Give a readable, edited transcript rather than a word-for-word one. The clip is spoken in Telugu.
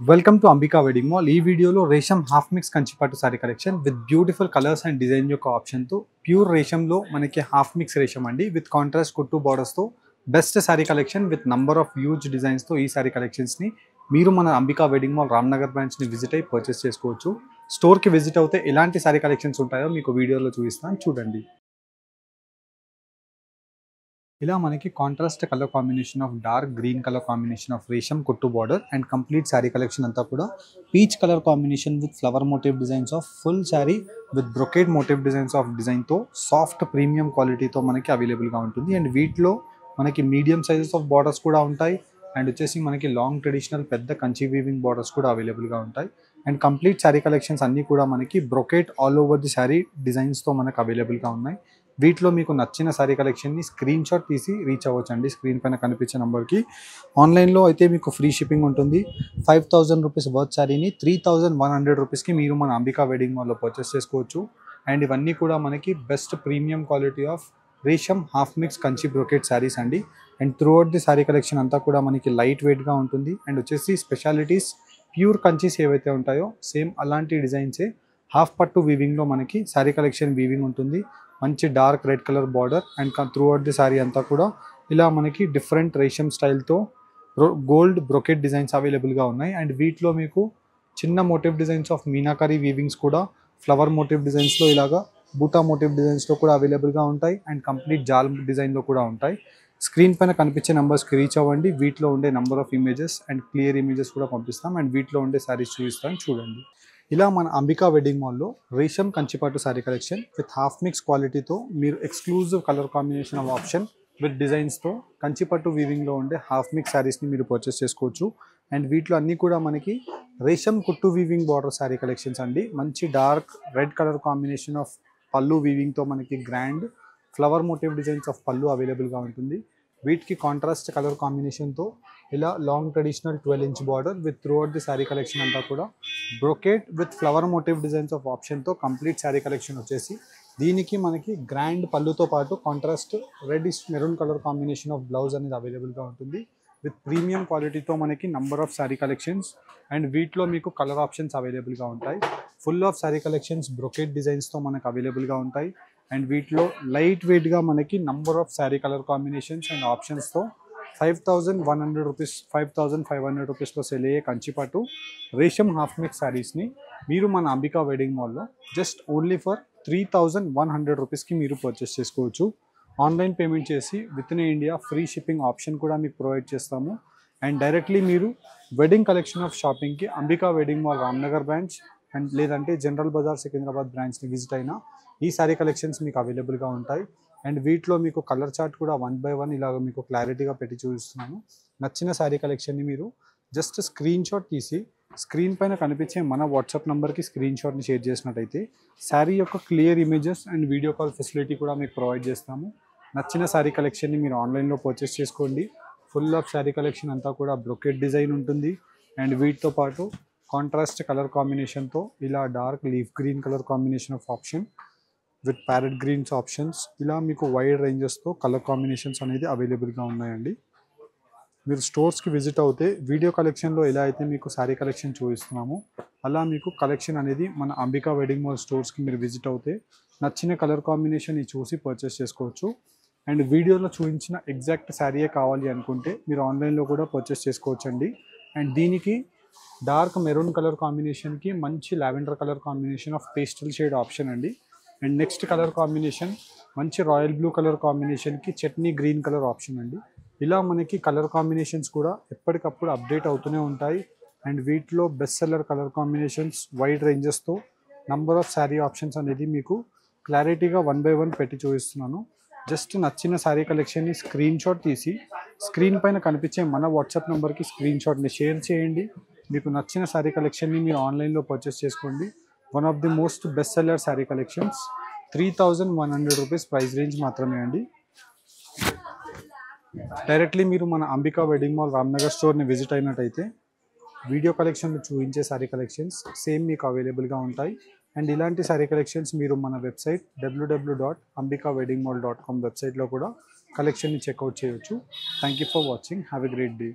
Welcome to Ambika Wedding Mall. ఈ వీడియోలో రేషం హాఫ్ మిక్స్ కంచిపట్టు sari collection with beautiful colours and design యొక్క ఆప్షన్తో ప్యూర్ రేషంలో మనకి హాఫ్ మిక్స్ రేషం అండి విత్ కాంట్రాస్ట్ కుట్టు బార్డర్స్తో best sari collection with number of huge డిజైన్స్తో ఈ సారీ కలెక్షన్స్ని మీరు మన అంబికా వెడ్డింగ్ మాల్ రామ్నగర్ బ్రాంచ్ని విజిట్ అయ్యి పర్చేస్ చేసుకోవచ్చు. స్టోర్కి విజిట్ అవుతే ఎలాంటి సారీ కలెక్షన్స్ ఉంటాయో మీకు వీడియోలో చూపిస్తాను, చూడండి. ఇలా మనకి contrast colour combination of dark green colour combination of రేషం కుట్టు border and complete sari collection అంతా కూడా peach colour combination with flower motif designs of full sari with brocade motif designs of డిజైన్తో సాఫ్ట్ ప్రీమియం క్వాలిటీతో మనకి అవైలబుల్గా ఉంటుంది. అండ్ వీటిలో మనకి మీడియం సైజెస్ ఆఫ్ బార్డర్స్ కూడా ఉంటాయి అండ్ వచ్చేసి మనకి లాంగ్ ట్రెడిషనల్ పెద్ద కంచి వీవింగ్ బార్డర్స్ కూడా అవైలబుల్గా ఉంటాయి. అండ్ కంప్లీట్ శారీ కలెక్షన్స్ అన్నీ కూడా మనకి brocade all over the sari డిజైన్స్తో మనకు అవైలబుల్గా ఉన్నాయి. వీటిలో మీకు నచ్చిన సారీ కలెక్షన్ని స్క్రీన్ షాట్ తీసి రీచ్ అవ్వచ్చు అండి స్క్రీన్ పైన కనిపించే నెంబర్కి. ఆన్లైన్లో అయితే మీకు ఫ్రీ షిప్పింగ్ ఉంటుంది. 5000 రూపీస్ వర్త్ శారీని 3100 రూపీస్కి మీరు మన అంబికా వెడ్డింగ్ మాల్లో పర్చేస్ చేసుకోవచ్చు. అండ్ ఇవన్నీ కూడా మనకి బెస్ట్ ప్రీమియం క్వాలిటీ ఆఫ్ రేషం half mix Kanchi brocade saris అండి. And throughout the sari collection అంతా కూడా మనకి లైట్ వెయిట్గా ఉంటుంది. అండ్ వచ్చేసి స్పెషాలిటీస్ ప్యూర్ కంచీస్ ఏవైతే ఉంటాయో సేమ్ అలాంటి డిజైన్సే హాఫ్ పట్టు వీవింగ్లో మనకి శారీ కలెక్షన్ వీవింగ్ ఉంటుంది. మంచి dark red colour border and throughout the sari అంతా కూడా ఇలా మనకి డిఫరెంట్ రేషం స్టైల్తో గోల్డ్ బ్రొకెట్ డిజైన్స్ అవైలబుల్గా ఉన్నాయి. అండ్ వీటిలో మీకు చిన్న మోటివ్ డిజైన్స్ ఆఫ్ మీనాకారీ వీవింగ్స్ కూడా ఫ్లవర్ మోటివ్ డిజైన్స్లో ఇలాగా బూటా మోటివ్ డిజైన్స్లో కూడా అవైలబుల్గా ఉంటాయి. అండ్ కంప్లీట్ జాల్ డిజైన్లో కూడా ఉంటాయి. స్క్రీన్ పైన కనిపించే నెంబర్స్కి రీచ్ అవ్వండి. వీటిలో ఉండే number of images and clear images కూడా పంపిస్తాం. అండ్ వీటిలో ఉండే శారీస్ చూపిస్తాను, చూడండి. ఇలా మన అంబికా వెడ్డింగ్ మాల్లో రేషం కంచిపట్టు sari collection with half mix క్వాలిటీతో మీరు exclusive colour combination of option with డిజైన్స్తో కంచిపట్టు వీవింగ్లో ఉండే హాఫ్ మిక్స్ శారీస్ని మీరు పర్చేస్ చేసుకోవచ్చు. అండ్ వీటిలో అన్నీ కూడా మనకి రేషం కుట్టు వీవింగ్ బార్డర్ శారీ కలెక్షన్స్ అండి. మంచి dark red colour combination of పళ్ళు వీవింగ్తో మనకి grand flower motif designs of పళ్ళు అవైలబుల్గా ఉంటుంది. వీటికి కాంట్రాస్ట్ కలర్ కాంబినేషన్తో ఇలా long traditional 12-inch border with throughout the sari collection అంతా కూడా brocade with flower motif designs of ఆప్షన్తో కంప్లీట్ శారీ కలెక్షన్ వచ్చేసి దీనికి మనకి గ్రాండ్ పళ్ళుతో పాటు contrast reddish maroon colour combination of blouse అనేది అవైలబుల్గా ఉంటుంది. విత్ ప్రీమియం క్వాలిటీతో మనకి number of sari collections and వీటిలో మీకు కలర్ ఆప్షన్స్ అవైలబుల్గా ఉంటాయి. Full of sari collections brocade డిజైన్స్తో మనకు అవైలబుల్గా ఉంటాయి. అండ్ వీటిలో లైట్ వెయిట్గా మనకి number of sari colour combinations and ఆప్షన్స్తో 5100 రూపీస్ 5500 రూపీస్లో సెల్ అయ్యే కంచిపట్టు రేషం హాఫ్ మిక్స్ శారీస్ని మీరు మన అంబికా వెడ్డింగ్ మాల్లో జస్ట్ ఓన్లీ ఫర్ 3100 రూపీస్కి మీరు పర్చేస్ చేసుకోవచ్చు. ఆన్లైన్ పేమెంట్ చేసి with in India free shipping option కూడా మీకు ప్రొవైడ్ చేస్తాము. అండ్ డైరెక్ట్లీ మీరు వెడ్డింగ్ కలెక్షన్ ఆఫ్ షాపింగ్కి Ambika wedding mall Ramnagar branch and లేదంటే జనరల్ బజార్ సికింద్రాబాద్ బ్రాంచ్ని విజిట్ అయినా ఈ సారీ కలెక్షన్స్ మీకు అవైలబుల్గా ఉంటాయి. అండ్ వీటిలో మీకు కలర్ చార్ట్ కూడా 1 by 1 ఇలాగ మీకు క్లారిటీగా పెట్టి చూపిస్తున్నాను. నచ్చిన శారీ కలెక్షన్ని మీరు జస్ట్ స్క్రీన్ షాట్ తీసి స్క్రీన్ పైన కనిపించే మన వాట్సాప్ నెంబర్కి స్క్రీన్ షాట్ని షేర్ చేసినట్టయితే శారీ యొక్క clear images and video call facility కూడా మీకు ప్రొవైడ్ చేస్తాము. నచ్చిన శారీ కలెక్షన్ని మీరు ఆన్లైన్లో పర్చేస్ చేసుకోండి. ఫుల్ ఆఫ్ శారీ కలెక్షన్ అంతా కూడా బ్రొకెట్ డిజైన్ ఉంటుంది. అండ్ వీటితో పాటు కాంట్రాస్ట్ కలర్ కాంబినేషన్తో ఇలా dark leaf green colour combination of option with parrot greens options ఇలా మీకు వైడ్ రేంజెస్తో కలర్ కాంబినేషన్స్ అనేది అవైలబుల్గా ఉన్నాయండి. మీరు స్టోర్స్కి విజిట్ అవుతే వీడియో కలెక్షన్లో ఎలా అయితే మీకు శారీ కలెక్షన్ చూపిస్తున్నామో అలా మీకు కలెక్షన్ అనేది మన అంబికా వెడ్డింగ్ మాల్ స్టోర్స్కి మీరు విజిట్ అవుతే నచ్చిన కలర్ కాంబినేషన్ని చూసి పర్చేస్ చేసుకోవచ్చు. అండ్ వీడియోలో చూపించిన ఎగ్జాక్ట్ శారీయే కావాలి అనుకుంటే మీరు ఆన్లైన్లో కూడా పర్చేస్ చేసుకోవచ్చండి. అండ్ దీనికి డార్క్ మెరూన్ కలర్ కాంబినేషన్కి మంచి lavender colour combination of pastel shade option అండి. అండ్ నెక్స్ట్ కలర్ కాంబినేషన్ మంచి రాయల్ బ్లూ కలర్ కాంబినేషన్కి చట్నీ గ్రీన్ కలర్ ఆప్షన్ అండి. ఇలా మనకి కలర్ కాంబినేషన్స్ కూడా ఎప్పటికప్పుడు అప్డేట్ అవుతూనే ఉంటాయి. అండ్ వీటిలో best seller colour combinations wide రేంజెస్తో నంబర్ ఆఫ్ శారీ ఆప్షన్స్ అనేది మీకు క్లారిటీగా 1 by 1 పెట్టి చూపిస్తున్నాను. జస్ట్ నచ్చిన శారీ కలెక్షన్ని స్క్రీన్ షాట్ తీసి స్క్రీన్ పైన కనిపించే మన వాట్సాప్ నెంబర్కి స్క్రీన్ షాట్ని షేర్ చేయండి. మీకు నచ్చిన శారీ కలెక్షన్ని మీరు ఆన్లైన్లో పర్చేస్ చేసుకోండి. One of the most best seller sari collections 3100 rupees price range మాత్రమే అండి. డైరెక్ట్లీ మీరు మన అంబికా వెడ్డింగ్ మాల్ రామ్నగర్ స్టోర్ని విజిట్ అయినట్టయితే వీడియో కలెక్షన్లు చూపించే శారీ కలెక్షన్స్ సేమ్ మీకు అవైలబుల్గా ఉంటాయి. అండ్ ఇలాంటి శారీ కలెక్షన్స్ మీరు మన వెబ్సైట్ www.ambikaweddingmall.com వెబ్సైట్లో కూడా కలెక్షన్ని చెక్అవుట్ చేయొచ్చు. Thank you for watching. Have a great day.